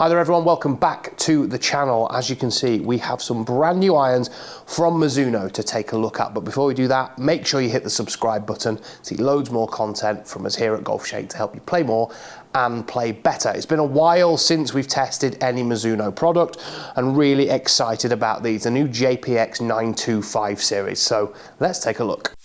Hi there everyone, welcome back to the channel. As you can see, we have some brand new irons from Mizuno to take a look at. But before we do that, make sure you hit the subscribe button to see loads more content from us here at Golfshake to help you play more and play better. It's been a while since we've tested any Mizuno product and really excited about these, the new JPX925 series. So let's take a look.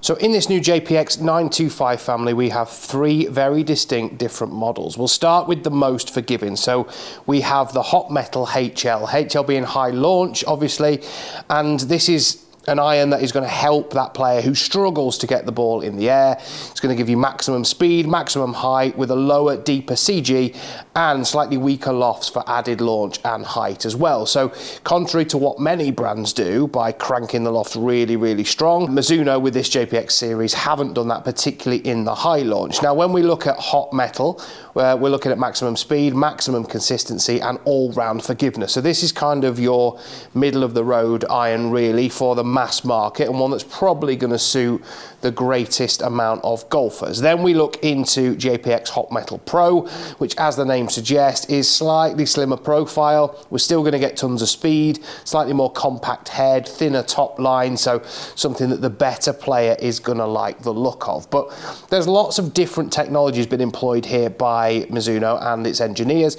So in this new JPX925 family, we have three very distinct different models. We'll start with the most forgiving. So we have the hot metal HL, HL being high launch, obviously, and this is an iron that is going to help that player who struggles to get the ball in the air. It's going to give you maximum speed, maximum height with a lower, deeper CG and slightly weaker lofts for added launch and height as well. So contrary to what many brands do by cranking the lofts really, really strong, Mizuno with this JPX series haven't done that, particularly in the high launch. Now, when we look at hot metal, we're looking at maximum speed, maximum consistency and all-round forgiveness. So this is kind of your middle of the road iron really for the mass market, and one that's probably going to suit the greatest amount of golfers. Then we look into JPX Hot Metal Pro, which, as the name suggests, is slightly slimmer profile. We're still going to get tons of speed, slightly more compact head, thinner top line, so something that the better player is going to like the look of. But there's lots of different technologies been employed here by Mizuno and its engineers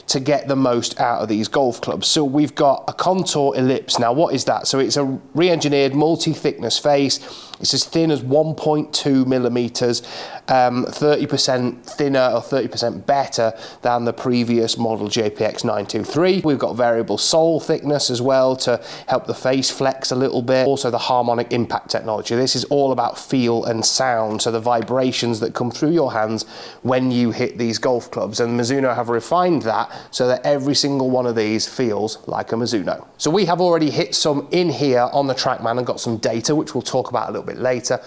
to get the most out of these golf clubs. So we've got a contour ellipse. Now, what is that? So it's a re-engineered multi-thickness face. It's as thin as 1.2 millimeters, 30% thinner or 30% better than the previous model JPX923. We've got variable sole thickness as well to help the face flex a little bit. Also the harmonic impact technology. This is all about feel and sound, so the vibrations that come through your hands when you hit these golf clubs. And Mizuno have refined that so that every single one of these feels like a Mizuno. So we have already hit some in here on the Trackman and got some data, which we'll talk about a little bit later.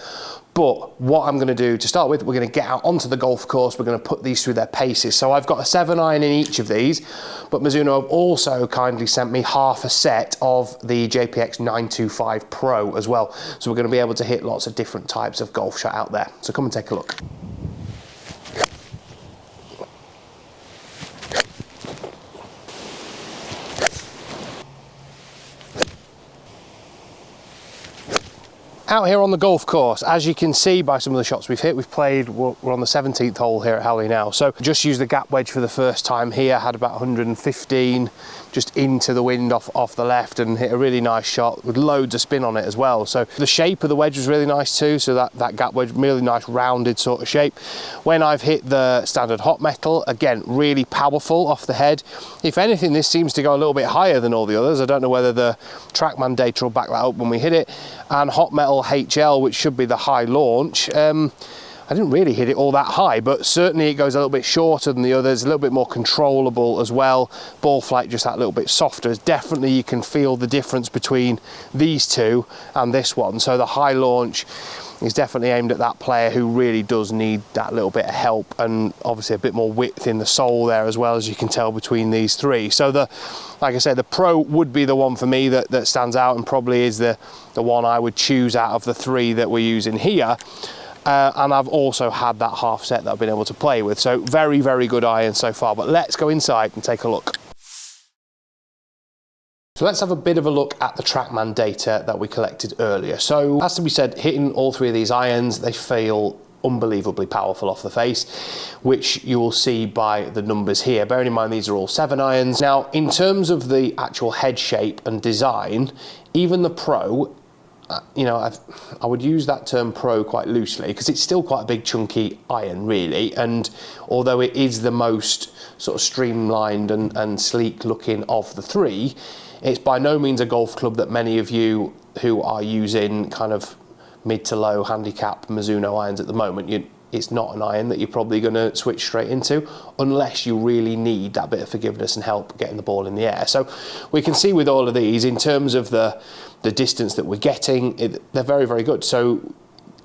But what I'm going to do to start with, we're going to get out onto the golf course, we're going to put these through their paces. So I've got a 7-iron in each of these, but Mizuno have also kindly sent me half a set of the JPX925 Pro as well. So we're going to be able to hit lots of different types of golf shot out there. So come and take a look. Out here on the golf course, as you can see by some of the shots we've hit, we're on the 17th hole here at Howley now. So just used the gap wedge for the first time here, had about 115 just into the wind off the left and hit a really nice shot with loads of spin on it as well. So the shape of the wedge was really nice too, so that gap wedge, really nice rounded sort of shape. When I've hit the standard hot metal, again, really powerful off the head. If anything, this seems to go a little bit higher than all the others. I don't know whether the Trackman data will back that up when we hit it. And hot metal HL, which should be the high launch, I didn't really hit it all that high, but certainly it goes a little bit shorter than the others, a little bit more controllable as well. Ball flight just that little bit softer. Definitely you can feel the difference between these two and this one. So the high launch is definitely aimed at that player who really does need that little bit of help, and obviously a bit more width in the sole there as well, as you can tell between these three. So like I said, the Pro would be the one for me that stands out and probably is the one I would choose out of the three that we're using here. And I've also had that half set that I've been able to play with. So very, very good iron so far, but let's go inside and take a look. So let's have a bit of a look at the Trackman data that we collected earlier. So as to be said, hitting all three of these irons, they feel unbelievably powerful off the face, which you will see by the numbers here. Bearing in mind these are all 7-irons. Now, in terms of the actual head shape and design, even the Pro, you know, I would use that term Pro quite loosely because it's still quite a big chunky iron really, and although it is the most sort of streamlined and sleek looking of the three, it's by no means a golf club that many of you who are using kind of mid to low handicap Mizuno irons at the moment, it's not an iron that you're probably going to switch straight into unless you really need that bit of forgiveness and help getting the ball in the air. So we can see with all of these, in terms of the distance that we're getting, they're very, very good. So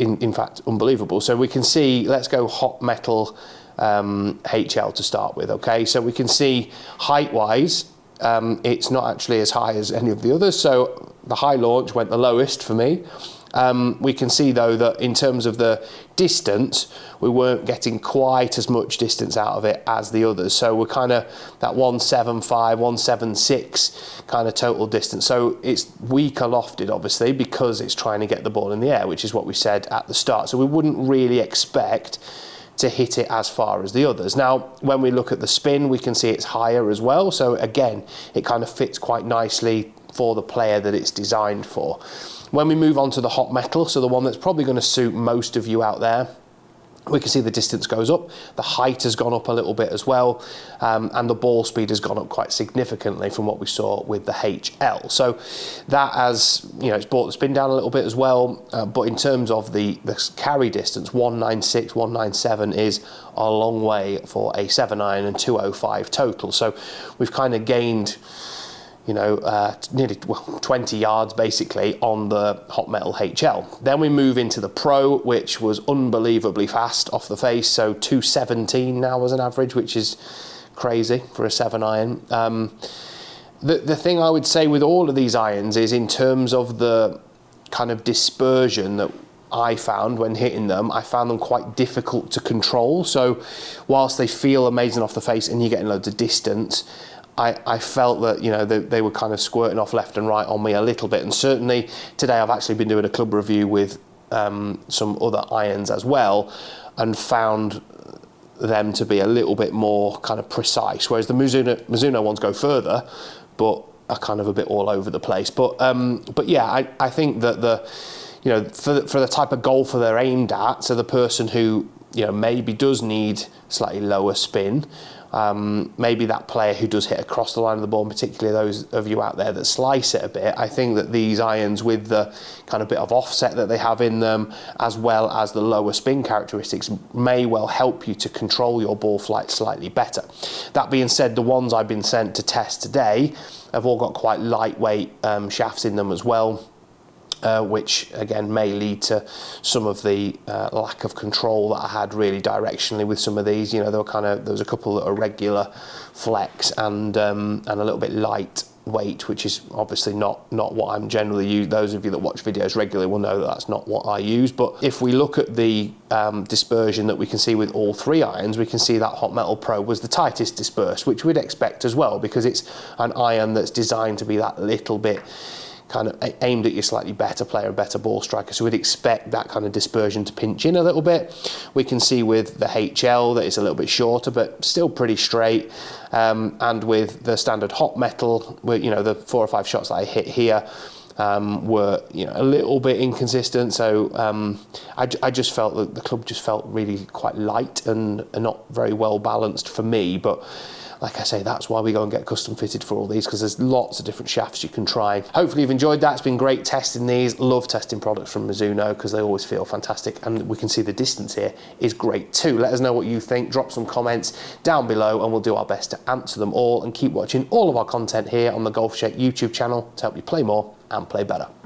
in fact, unbelievable. So we can see, let's go hot metal HL to start with, okay? So we can see height-wise, it's not actually as high as any of the others. So the high launch went the lowest for me. We can see though that in terms of the distance, we weren't getting quite as much distance out of it as the others. So we're kind of that 175, 176 kind of total distance. So it's weaker lofted, obviously, because it's trying to get the ball in the air, which is what we said at the start. So we wouldn't really expect to hit it as far as the others. Now, when we look at the spin, we can see it's higher as well. So again, it kind of fits quite nicely for the player that it's designed for. When we move on to the hot metal, so the one that's probably going to suit most of you out there, we can see the distance goes up, the height has gone up a little bit as well, and the ball speed has gone up quite significantly from what we saw with the HL. So that has, you know, it's brought the spin down a little bit as well, but in terms of the carry distance, 196, 197 is a long way for a 7-iron and 205 total. So we've kind of gained, you know, nearly 20 yards basically on the hot metal HL. Then we move into the Pro, which was unbelievably fast off the face. So 217 now as an average, which is crazy for a 7-iron. The thing I would say with all of these irons is in terms of the kind of dispersion that I found when hitting them, I found them quite difficult to control. So whilst they feel amazing off the face and you're getting loads of distance, I felt that, you know, they were kind of squirting off left and right on me a little bit. And certainly today I've actually been doing a club review with some other irons as well, and found them to be a little bit more kind of precise, whereas the Mizuno ones go further, but are kind of a bit all over the place. But yeah, I think that you know, for the type of golfer they're aimed at, so the person who, you know, maybe does need slightly lower spin, maybe that player who does hit across the line of the ball, and particularly those of you out there that slice it a bit, I think that these irons, with the kind of bit of offset that they have in them, as well as the lower spin characteristics, may well help you to control your ball flight slightly better. That being said, the ones I've been sent to test today have all got quite lightweight shafts in them as well, which again may lead to some of the lack of control that I had really directionally with some of these. You know, there was a couple that are regular flex and a little bit lightweight, which is obviously not what I'm generally using. Those of you that watch videos regularly will know that that's not what I use. But if we look at the dispersion that we can see with all three irons, we can see that Hot Metal Pro was the tightest dispersed, which we'd expect as well, because it's an iron that's designed to be that little bit kind of aimed at your slightly better player, a better ball striker. So we'd expect that kind of dispersion to pinch in a little bit. We can see with the HL that it's a little bit shorter, but still pretty straight. And with the standard hot metal, where, you know, the 4 or 5 shots that I hit here were, you know, a little bit inconsistent. So I just felt that the club just felt really quite light and not very well balanced for me. But like I say, that's why we go and get custom fitted for all these, because there's lots of different shafts you can try. Hopefully you've enjoyed that. It's been great testing these. Love testing products from Mizuno because they always feel fantastic, and we can see the distance here is great too. Let us know what you think. Drop some comments down below and we'll do our best to answer them all, and keep watching all of our content here on the Golfshake YouTube channel to help you play more and play better.